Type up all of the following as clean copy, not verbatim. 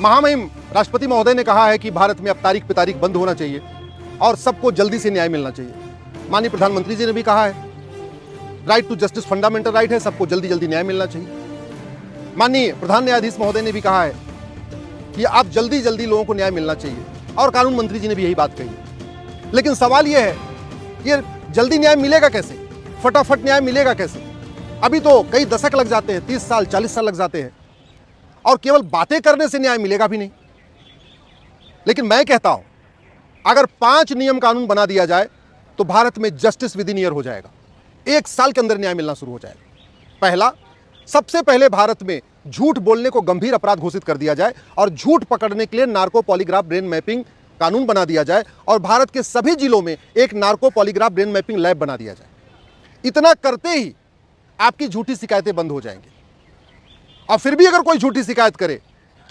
महामहिम राष्ट्रपति महोदय ने कहा है कि भारत में अब तारीख पे तारीख बंद होना चाहिए और सबको जल्दी से न्याय मिलना चाहिए। माननीय प्रधानमंत्री जी ने भी कहा है right to justice fundamental right है, सबको जल्दी जल्दी न्याय मिलना चाहिए। माननीय प्रधान न्यायाधीश महोदय ने भी कहा है कि आप जल्दी जल्दी लोगों को न्याय मिलना चाहिए और कानून मंत्री जी ने भी यही बात कही। लेकिन सवाल यह है ये जल्दी न्याय मिलेगा कैसे, फटाफट न्याय मिलेगा कैसे? अभी तो कई दशक लग जाते हैं, 30 साल 40 साल लग जाते हैं और केवल बातें करने से न्याय मिलेगा भी नहीं। लेकिन मैं कहता हूं अगर 5 नियम कानून बना दिया जाए तो भारत में जस्टिस विद इन ईयर हो जाएगा, 1 साल के अंदर न्याय मिलना शुरू हो जाएगा। पहला, सबसे पहले भारत में झूठ बोलने को गंभीर अपराध घोषित कर दिया जाए और झूठ पकड़ने के लिए नार्को पॉलीग्राफ ब्रेन मैपिंग कानून बना दिया जाए और भारत के सभी जिलों में एक narco polygraph brain mapping lab बना दिया जाए। इतना करते ही आपकी झूठी शिकायतें बंद हो जाएंगी। और फिर भी अगर कोई झूठी शिकायत करे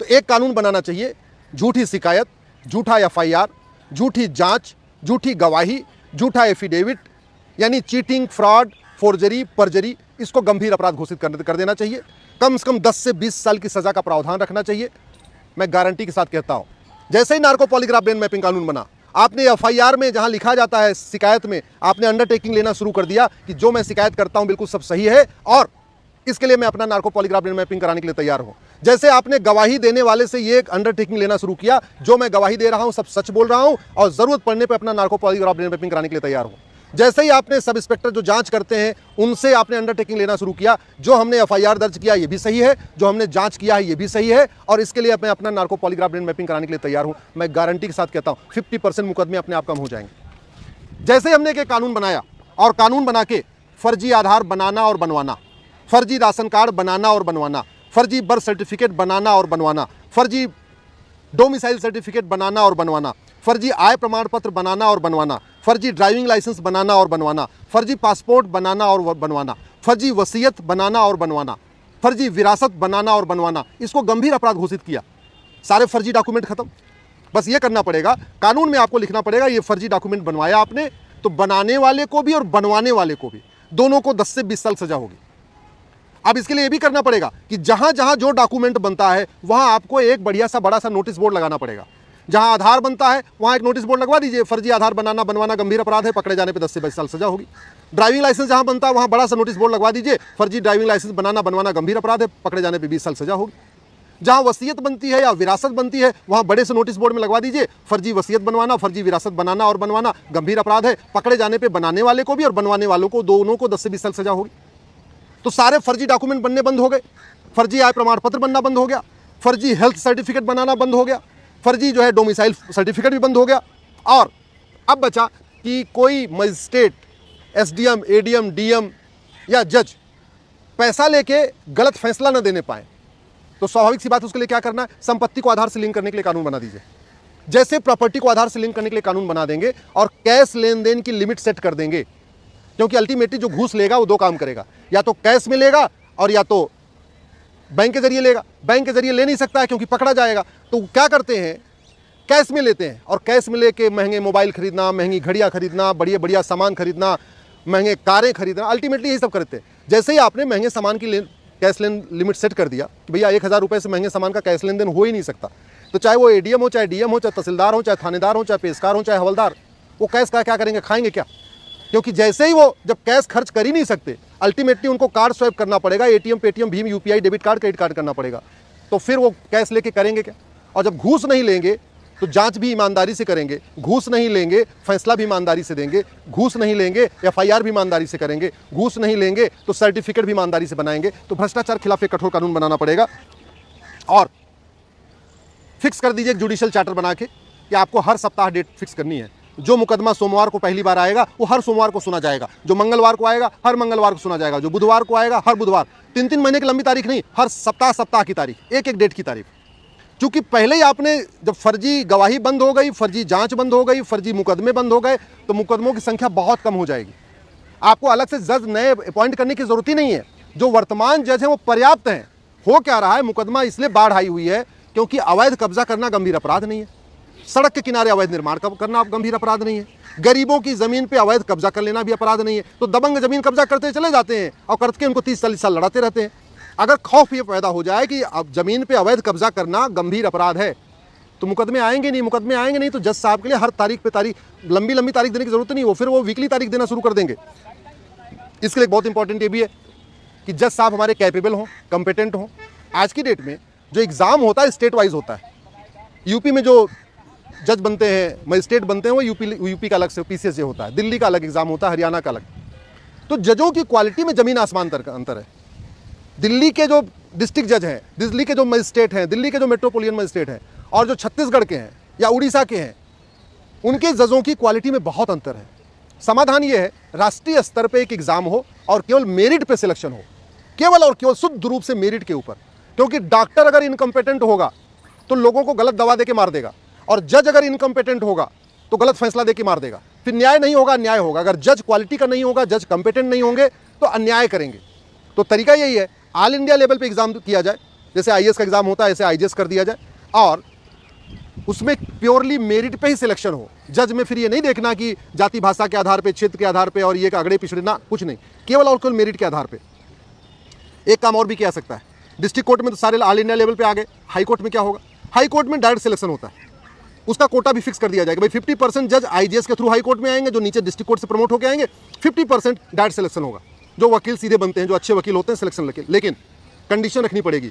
तो एक कानून बनाना चाहिए, झूठी शिकायत, झूठा एफआईआर, झूठी जांच, झूठी गवाही, झूठा एफिडेविट, यानी चीटिंग, फ्रॉड, फोर्जरी, परजरी, इसको गंभीर अपराध घोषित कर देना चाहिए। कम से कम 10 से 20 साल की सजा का प्रावधान रखना चाहिए। मैं गारंटी के साथ कहता हूं जैसे ही नार्को पॉलीग्राफ ब्रेन मैपिंग कानून बना, आपने एफआईआर में जहां लिखा जाता है शिकायत में, आपने अंडरटेकिंग लेना शुरू कर दिया कि जो मैं शिकायत करता हूं बिल्कुल सब सही है और इसके लिए मैं अपना नार्को पॉलीग्राफ ब्रेन मैपिंग कराने के लिए तैयार हूं। जैसे आपने गवाही देने वाले से ये अंडरटेकिंग लेना शुरू किया, जो मैं गवाही दे रहा हूं सब सच बोल रहा हूं और जरूरत पड़ने पर अपना नार्को पॉलीग्राफ ब्रेन मैपिंग कराने के लिए तैयार हूं। जैसे ही आपने सब इंस्पेक्टर जो जांच करते हैं उनसे आपने अंडरटेकिंग लेना शुरू किया, जो हमने एफआईआर दर्ज किया ये भी सही है, जो हमने जांच किया है ये भी सही है और इसके लिए मैं अपना नार्को पॉलीग्राफ ब्रेन मैपिंग कराने के लिए तैयार हूं। मैं गारंटी के साथ कहता हूं 50% मुकदमे अपने आप कम हो जाएंगे। जैसे हमने एक कानून बनाया और कानून बना के फर्जी आधार बनाना और बनवाना, फर्जी राशन कार्ड बनाना और बनवाना, फर्जी बर्थ सर्टिफिकेट बनाना और बनवाना, फर्जी डोमिसाइल सर्टिफिकेट बनाना और बनवाना, फर्जी आय प्रमाण पत्र बनाना और बनवाना, फर्जी ड्राइविंग लाइसेंस बनाना और बनवाना, फर्जी पासपोर्ट बनाना और बनवाना, फर्जी वसीयत बनाना और बनवाना, फर्जी विरासत बनाना और बनवाना, इसको गंभीर अपराध घोषित किया। सारे फर्जी डॉक्यूमेंट खत्म। बस ये करना पड़ेगा, कानून में आपको लिखना पड़ेगा ये फर्जी डॉक्यूमेंट बनवाया आपने तो बनाने वाले को भी और बनवाने वाले को भी, दोनों को 10 से 20 साल सजा होगी। अब इसके लिए ये भी करना पड़ेगा कि जहां जहां जो डॉक्यूमेंट बनता है वहां आपको एक बढ़िया सा बड़ा सा नोटिस बोर्ड लगाना पड़ेगा। जहां आधार बनता है वहां एक नोटिस बोर्ड लगवा दीजिए, फर्जी आधार बनाना बनवाना गंभीर अपराध है, पकड़े जाने पे 10 से 22 साल सजा होगी। ड्राइविंग लाइसेंस जहां बनता है वहां बड़ा सा नोटिस बोर्ड लगवा दीजिए, फर्जी ड्राइविंग लाइसेंस बनाना बनवाना गंभीर अपराध है, पकड़े जाने पे 20 साल सजा होगी। जहां वसीयत बनती है या विरासत बनती है वहां बड़े से नोटिस बोर्ड में लगवा दीजिए, फर्जी वसीयत बनवाना, फर्जी विरासत बनाना और बनवाना गंभीर अपराध है, पकड़े जाने पे बनाने वाले को भी और बनवाने वालों को दोनों को 10 से 20 साल सजा होगी। तो सारे फर्जी डॉक्यूमेंट बनने बंद हो गए, फर्जी आय प्रमाण पत्र बनना बंद हो गया, फर्जी हेल्थ सर्टिफिकेट बनाना बंद हो गया, फर्जी जो है डोमिसाइल सर्टिफिकेट भी बंद हो गया। और अब बचा कि कोई मजिस्ट्रेट, एसडीएम, एडीएम, डीएम या जज पैसा लेके गलत फैसला न देने पाए तो स्वाभाविक सी बात है उसके लिए क्या करना है, संपत्ति को आधार से लिंक करने के लिए कानून बना दीजिए। जैसे प्रॉपर्टी को आधार से लिंक करने के लिए कानून बना देंगे और कैश लेन देन की लिमिट सेट कर देंगे, क्योंकि अल्टीमेटली जो घूस लेगा वो 2 काम करेगा, या तो कैश में लेगा और या तो बैंक के जरिए लेगा। बैंक के जरिए ले नहीं सकता है क्योंकि पकड़ा जाएगा, तो क्या करते हैं कैश में लेते हैं और कैश में लेके महंगे मोबाइल खरीदना, महंगी घड़ियां खरीदना, बढ़िया बढ़िया सामान खरीदना, महंगे कारें खरीदना, अल्टीमेटली यही सब करते हैं। जैसे ही आपने महंगे सामान की कैश लेन लिमिट सेट कर दिया कि भैया 1000 रुपये से महंगे सामान का कैश लेन देन हो ही नहीं सकता, तो चाहे वो एडीएम हो, चाहे डीएम हो, चाहे तहसीलदार हो, चाहे थानेदार हो, चाहे पेशकार हो, चाहे हवलदार, वो कैश का क्या करेंगे, खाएंगे क्या? क्योंकि जैसे ही वो जब कैश खर्च कर ही नहीं सकते, अल्टीमेटली उनको कार्ड स्वैप करना पड़ेगा, ATM, Paytm, Bhim, UPI, debit card, credit card करना पड़ेगा, तो फिर वो कैश लेके करेंगे क्या? और जब घूस नहीं लेंगे तो जांच भी ईमानदारी से करेंगे, घूस नहीं लेंगे फैसला भी ईमानदारी से देंगे, घूस नहीं लेंगे एफआईआर भी ईमानदारी से करेंगे, घूस नहीं लेंगे तो सर्टिफिकेट भी ईमानदारी से बनाएंगे। तो भ्रष्टाचार खिलाफ एक कठोर कानून बनाना पड़ेगा और फिक्स कर दीजिए एक जुडिशियल चार्टर बना के कि आपको हर सप्ताह डेट फिक्स करनी है। जो मुकदमा सोमवार को पहली बार आएगा वो हर सोमवार को सुना जाएगा, जो मंगलवार को आएगा हर मंगलवार को सुना जाएगा, जो बुधवार को आएगा हर बुधवार, 3-3 महीने की लंबी तारीख नहीं, हर सप्ताह की तारीख, एक डेट की तारीख। क्योंकि पहले ही आपने जब फर्जी गवाही बंद हो गई, फर्जी जांच बंद हो गई, फर्जी मुकदमे बंद हो गए तो मुकदमों की संख्या बहुत कम हो जाएगी। आपको अलग से जज नए अपॉइंट करने की जरूरत ही नहीं है, जो वर्तमान जज हैं वो पर्याप्त हैं। हो क्या रहा है, मुकदमा इसलिए बाढ़ आई हुई है क्योंकि अवैध कब्जा करना गंभीर अपराध नहीं है, सड़क के किनारे अवैध निर्माण करना गंभीर अपराध नहीं है, गरीबों की जमीन पे अवैध कब्जा कर लेना भी अपराध नहीं है। तो दबंग जमीन कब्जा करते चले जाते हैं और करके उनको 30-40 साल लड़ाते रहते हैं। अगर खौफ ये पैदा हो जाए कि अब जमीन पे अवैध कब्जा करना गंभीर अपराध है तो मुकदमे आएंगे नहीं तो जज साहब के लिए हर तारीख पे तारीख, लंबी लंबी तारीख देने की जरूरत नहीं, फिर वो वीकली तारीख देना शुरू कर देंगे। इसके लिए बहुत इंपॉर्टेंट ये भी है कि जज साहब हमारे कैपेबल हों, कंपिटेंट हों। आज की डेट में जो एग्ज़ाम होता है स्टेट वाइज होता है। यूपी में जो जज बनते हैं, मजिस्ट्रेट बनते हैं, वो यूपी का अलग से पीसीएस होता है, दिल्ली का अलग एग्ज़ाम होता है, हरियाणा का अलग। तो जजों की क्वालिटी में ज़मीन आसमान अंतर है। दिल्ली के जो डिस्ट्रिक्ट जज हैं, दिल्ली के जो मजिस्ट्रेट हैं, दिल्ली के जो मेट्रोपोलियन मजिस्ट्रेट हैं और जो छत्तीसगढ़ के हैं या उड़ीसा के हैं, उनके जजों की क्वालिटी में बहुत अंतर है। समाधान ये है राष्ट्रीय स्तर पे एक एग्ज़ाम हो और केवल मेरिट पे सिलेक्शन हो, केवल और केवल शुद्ध रूप से मेरिट के ऊपर। क्योंकि डॉक्टर अगर इनकम्पिटेंट होगा तो लोगों को गलत दवा दे के मार देगा, और जज अगर इनकम्पिटेंट होगा तो गलत फैसला दे के मार देगा। फिर न्याय नहीं होगा, अन्याय होगा। अगर जज क्वालिटी का नहीं होगा, जज कंपिटेंट नहीं होंगे तो अन्याय करेंगे। तो तरीका यही है, ऑल इंडिया लेवल पे एग्ज़ाम किया जाए, जैसे आईएएस का एग्ज़ाम होता है ऐसे आईजेएस कर दिया जाए, और उसमें प्योरली मेरिट पे ही सिलेक्शन हो। जज में फिर ये नहीं देखना कि जाति भाषा के आधार पे, क्षेत्र के आधार पे और ये अगड़े पिछड़े, ना, कुछ नहीं, केवल और केवल मेरिट के आधार पे। एक काम और भी किया सकता है, डिस्ट्रिक्ट कोर्ट में तो सारे ऑल इंडिया लेवल पे आ गए, हाई कोर्ट में क्या होगा? हाई कोर्ट में डायरेक्ट सिलेक्शन होता है, उसका कोटा भी फिक्स कर दिया जाएगा। भाई 50% जज आईजेएस के थ्रू हाई कोर्ट में आएंगे, जो नीचे डिस्ट्रिक्ट कोर्ट से प्रमोट होकर आएंगे, 50% डायरेक्ट सिलेक्शन होगा। जो वकील सीधे बनते हैं, जो अच्छे वकील होते हैं, सिलेक्शन लेके। लेकिन कंडीशन रखनी पड़ेगी,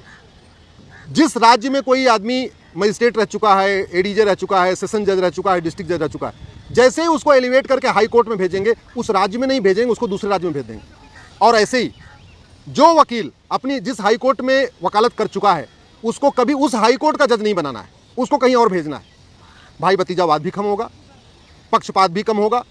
जिस राज्य में कोई आदमी मजिस्ट्रेट रह चुका है, एडीजे रह चुका है, सेशन जज रह चुका है, डिस्ट्रिक्ट जज रह चुका है, जैसे ही उसको एलिवेट करके हाई कोर्ट में भेजेंगे, उस राज्य में नहीं भेजेंगे, उसको दूसरे राज्य में भेज देंगे। और ऐसे ही जो वकील अपनी जिस हाई कोर्ट में वकालत कर चुका है, उसको कभी उस हाई कोर्ट का जज नहीं बनाना है, उसको कहीं और भेजना है। भाई भतीजावाद भी कम होगा, पक्षपात भी कम होगा।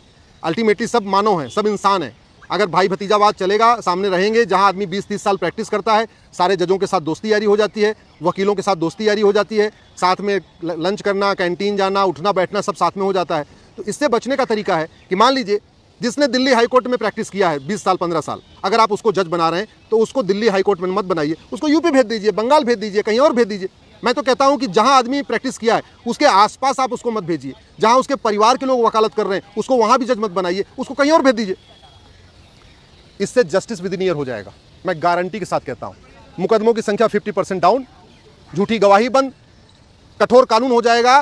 अल्टीमेटली सब मानव हैं, सब इंसान हैं। अगर भाई भतीजावाद चलेगा, सामने रहेंगे, जहां आदमी 20-30 साल प्रैक्टिस करता है, सारे जजों के साथ दोस्ती यारी हो जाती है, वकीलों के साथ दोस्ती यारी हो जाती है, साथ में लंच करना, कैंटीन जाना, उठना बैठना सब साथ में हो जाता है। तो इससे बचने का तरीका है कि मान लीजिए जिसने दिल्ली हाई कोर्ट में प्रैक्टिस किया है 20 साल 15 साल, अगर आप उसको जज बना रहे हैं तो उसको दिल्ली हाई कोर्ट में मत बनाइए, उसको यूपी भेज दीजिए, बंगाल भेज दीजिए, कहीं और भेज दीजिए। मैं तो कहता हूं कि जहां आदमी प्रैक्टिस किया है उसके आसपास आप उसको मत भेजिए, जहां उसके परिवार के लोग वकालत कर रहे हैं उसको वहां भी जज मत बनाइए, उसको कहीं और भेज दीजिए। इससे जस्टिस विद इन ईयर हो जाएगा, मैं गारंटी के साथ कहता हूं। मुकदमों की संख्या 50% डाउन, झूठी गवाही बंद, कठोर कानून हो जाएगा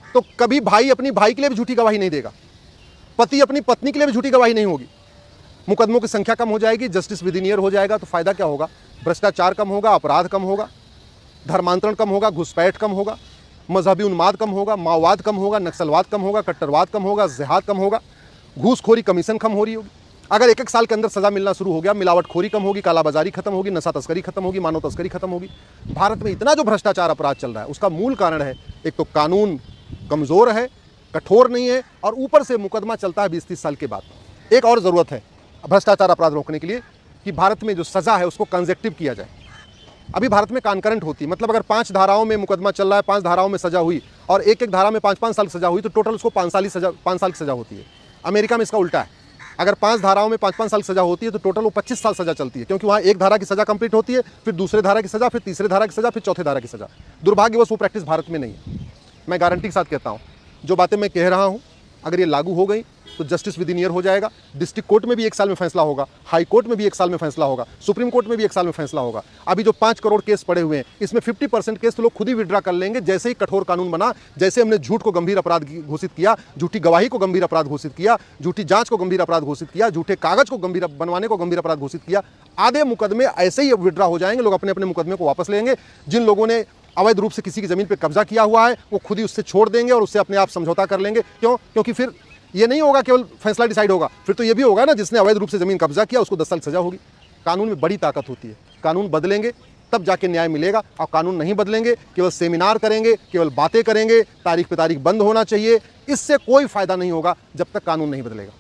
तो कभी भाई अपनी भाई के लिए भी झूठी गवाही नहीं देगा, पति अपनी पत्नी के लिए भी झूठी गवाही नहीं होगी। मुकदमों की संख्या कम हो जाएगी, जस्टिस विद इन ईयर हो जाएगा। तो फायदा क्या होगा? भ्रष्टाचार कम होगा, अपराध कम होगा, धर्मांतरण कम होगा, घुसपैठ कम होगा, मजहबी उन्माद कम होगा, माओवाद कम होगा, नक्सलवाद कम होगा, कट्टरवाद कम होगा, जिहाद कम होगा, घूसखोरी कमीशन कम हो रही होगी। अगर 1-1 साल के अंदर सजा मिलना शुरू हो गया, मिलावटखोरी कम होगी, कालाबाजारी खत्म होगी, नशा तस्करी खत्म होगी, मानव तस्करी खत्म होगी। भारत में इतना जो भ्रष्टाचार अपराध चल रहा है उसका मूल कारण है, एक तो कानून कमज़ोर है, कठोर नहीं है, और ऊपर से मुकदमा चलता है 20-30 साल के बाद। एक और ज़रूरत है भ्रष्टाचार अपराध रोकने के लिए कि भारत में जो सज़ा है उसको कंजेक्टिव किया जाए। अभी भारत में कॉन्करेंट होती है, मतलब अगर 5 धाराओं में मुकदमा चल रहा है, 5 धाराओं में सजा हुई और एक धारा में 5-5 साल सजा हुई, तो टोटल उसको 5 साल की सजा होती है। अमेरिका में इसका उल्टा है, अगर 5 धाराओं में 5-5 साल सजा होती है तो टोटल वो 25 साल सजा चलती है, क्योंकि वहाँ एक धारा की सजा कंप्लीट होती है, फिर दूसरे धारा की सजा, फिर तीसरे धारा की सजा, फिर चौथे धारा की सजा। दुर्भाग्यवश वो प्रैक्टिस भारत में नहीं है। मैं गारंटी के साथ कहता हूँ, जो बातें मैं कह रहा हूँ अगर ये लागू हो गई तो जस्टिस विद इन ईयर हो जाएगा। डिस्ट्रिक्ट कोर्ट में भी 1 साल में फैसला होगा, हाई कोर्ट में भी 1 साल में फैसला होगा, सुप्रीम कोर्ट में भी 1 साल में फैसला होगा। अभी जो 5 करोड़ केस पड़े हुए हैं, इसमें 50% केस तो लोग खुद ही विड्रा कर लेंगे, जैसे ही कठोर कानून बना, जैसे हमने झूठ को गंभीर अपराध घोषित किया, झूठी गवाही को गंभीर अपराध घोषित किया, झूठी जांच को गंभीर अपराध घोषित किया, झूठे कागज को गंभीर बनवाने को गंभीर अपराध घोषित किया। आधे मुकदमे ऐसे ही विड्रा हो जाएंगे, लोग अपने अपने मुकदमे को वापस लेंगे। जिन लोगों ने अवैध रूप से किसी की जमीन पर कब्जा किया हुआ है वो खुद ही उससे छोड़ देंगे और उससे अपने आप समझौता कर लेंगे। क्यों? क्योंकि फिर ये नहीं होगा केवल फैसला डिसाइड होगा, फिर तो ये भी होगा ना, जिसने अवैध रूप से जमीन कब्जा किया उसको 10 साल सजा होगी। कानून में बड़ी ताकत होती है, कानून बदलेंगे तब जाके न्याय मिलेगा, और कानून नहीं बदलेंगे, केवल सेमिनार करेंगे, केवल बातें करेंगे, तारीख पे तारीख बंद होना चाहिए, इससे कोई फायदा नहीं होगा जब तक कानून नहीं बदलेगा।